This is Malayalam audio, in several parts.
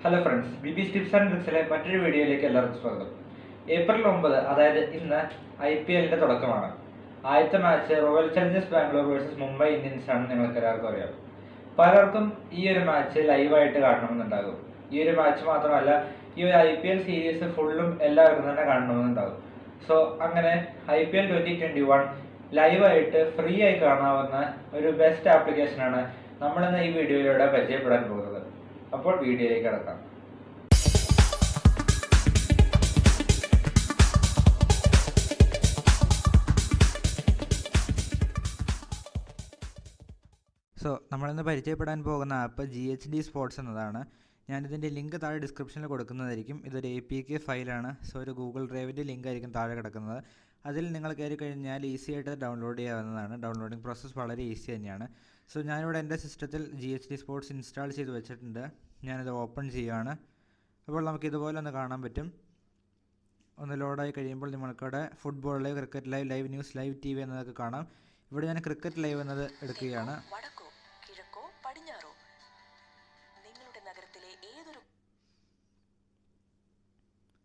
ഹലോ ഫ്രണ്ട്സ്, ബിബീസ് ടിപ്സ് ആൻഡ് ട്രിക്സിലെ മറ്റൊരു വീഡിയോയിലേക്ക് എല്ലാവർക്കും സ്വാഗതം. ഏപ്രിൽ 9, അതായത് ഇന്ന് IPL തുടക്കമാണ്. ആദ്യത്തെ match royal Challengers Bangalore versus Mumbai Indians ആണ്. നിങ്ങൾക്ക് എല്ലാവർക്കും അറിയാം. പലർക്കും ഈ ഒരു മാച്ച് ലൈവായിട്ട് കാണണമെന്നുണ്ടാകും. ഈ ഒരു മാച്ച് മാത്രമല്ല, ഈ ഒരു IPL സീരീസ് ഫുള്ളും എല്ലാവർക്കും തന്നെ കാണണമെന്നുണ്ടാകും. സോ അങ്ങനെ IPL 2021 ലൈവായിട്ട് ഫ്രീ ആയി കാണാവുന്ന ഒരു ബെസ്റ്റ് ആപ്ലിക്കേഷനാണ് നമ്മളിന്ന് ഈ വീഡിയോയിലൂടെ പരിചയപ്പെടാൻ പോകുന്നത്. അപ്പോൾ വീഡിയോയിലേക്ക് കടക്കാം. നമ്മളിന്ന് പരിചയപ്പെടാൻ പോകുന്ന ആപ്പ് GHD സ്പോർട്സ് എന്നതാണ്. ഞാനിതിൻ്റെ ലിങ്ക് താഴെ ഡിസ്ക്രിപ്ഷനിൽ കൊടുക്കുന്നതായിരിക്കും. ഇതൊരു APK ഫയലാണ്. ഒരു ഗൂഗിൾ ഡ്രൈവിൻ്റെ ലിങ്ക് ആയിരിക്കും താഴെ കിടക്കുന്നത്. അതിൽ നിങ്ങൾ കയറി കഴിഞ്ഞാൽ ഈസി ആയിട്ട് ഡൗൺലോഡ് ചെയ്യാവുന്നതാണ്. ഡൗൺലോഡിങ് പ്രോസസ്സ് വളരെ ഈസി തന്നെയാണ്. ഞാനിവിടെ എൻ്റെ സിസ്റ്റത്തിൽ GHD സ്പോർട്സ് ഇൻസ്റ്റാൾ ചെയ്ത് വെച്ചിട്ടുണ്ട്. ഞാനിത് ഓപ്പൺ ചെയ്യുകയാണ്. അപ്പോൾ നമുക്ക് ഇതുപോലെ ഒന്ന് കാണാൻ പറ്റും. ഒന്ന് ലോഡായി കഴിയുമ്പോൾ നമ്മൾക്കിവിടെ football live, cricket live, live news, live TV എന്നതൊക്കെ കാണാം. ഇവിടെ ഞാൻ ക്രിക്കറ്റ് ലൈവ് എന്നത് എടുക്കുകയാണ്.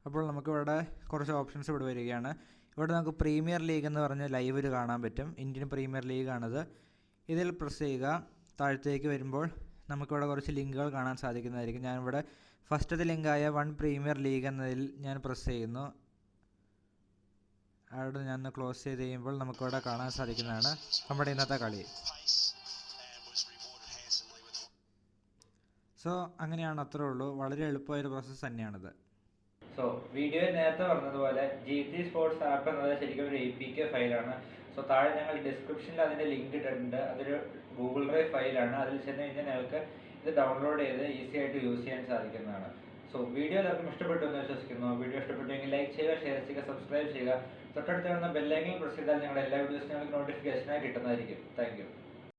അപ്പോൾ നമുക്കിവിടെ കുറച്ച് ഓപ്ഷൻസ് ഇവിടെ വരികയാണ്. ഇവിടെ നമുക്ക് പ്രീമിയർ ലീഗ് എന്ന് പറഞ്ഞ ലൈവിൽ കാണാൻ പറ്റും. ഇന്ത്യൻ പ്രീമിയർ ലീഗാണിത്. ഇതിൽ പ്രസ് ചെയ്യുക. താഴത്തേക്ക് വരുമ്പോൾ നമുക്കിവിടെ കുറച്ച് ലിങ്കുകൾ കാണാൻ സാധിക്കുന്നതായിരിക്കും. ഞാനിവിടെ ഫസ്റ്റത്തെ ലിങ്കായ വൺ പ്രീമിയർ ലീഗ് എന്നതിൽ ഞാൻ പ്രസ് ചെയ്യുന്നു. അവിടെ ഞാൻ ക്ലോസ് ചെയ്ത് കഴിയുമ്പോൾ നമുക്കിവിടെ കാണാൻ സാധിക്കുന്നതാണ് നമ്മുടെ ഇന്നത്തെ കളി. അങ്ങനെയാണ്, അത്രേ ഉള്ളൂ. വളരെ എളുപ്പമായൊരു പ്രോസസ്സ് തന്നെയാണിത്. വീഡിയോയിൽ നേരത്തെ പറഞ്ഞതുപോലെ GHD സ്പോർട്സ് ആപ്പ് എന്നത് ശരിക്കും ഒരു APK ഫയലാണ്. താഴെ ഞങ്ങൾ ഡിസ്ക്രിപ്ഷനിൽ അതിൻ്റെ ലിങ്ക് ഇട്ടിട്ടുണ്ട്. അതൊരു ഗൂഗിൾ ഡ്രൈവ് ഫയലാണ്. അതിൽ ചെന്ന് കഴിഞ്ഞാൽ ഞങ്ങൾക്ക് ഇത് ഡൗൺലോഡ് ചെയ്ത് ഈസി ആയിട്ട് യൂസ് ചെയ്യാൻ സാധിക്കുന്നതാണ്. വീഡിയോ എല്ലാവർക്കും ഇഷ്ടപ്പെട്ടു എന്ന് വിശ്വസിക്കുന്നു. വീഡിയോ ഇഷ്ടപ്പെട്ടുവെങ്കിൽ ലൈക്ക് ചെയ്യുക, ഷെയർ ചെയ്യുക, സബ്സ്ക്രൈബ് ചെയ്യുക. തൊട്ടടുത്ത് കാണുന്ന ബെല്ലൈക്കൺ പ്രസ് ചെയ്താൽ ഞങ്ങളുടെ എല്ലാ വീഡിയോസും ഞങ്ങൾക്ക് നോട്ടിഫിക്കേഷനായി കിട്ടുന്നതായിരിക്കും. Thank you.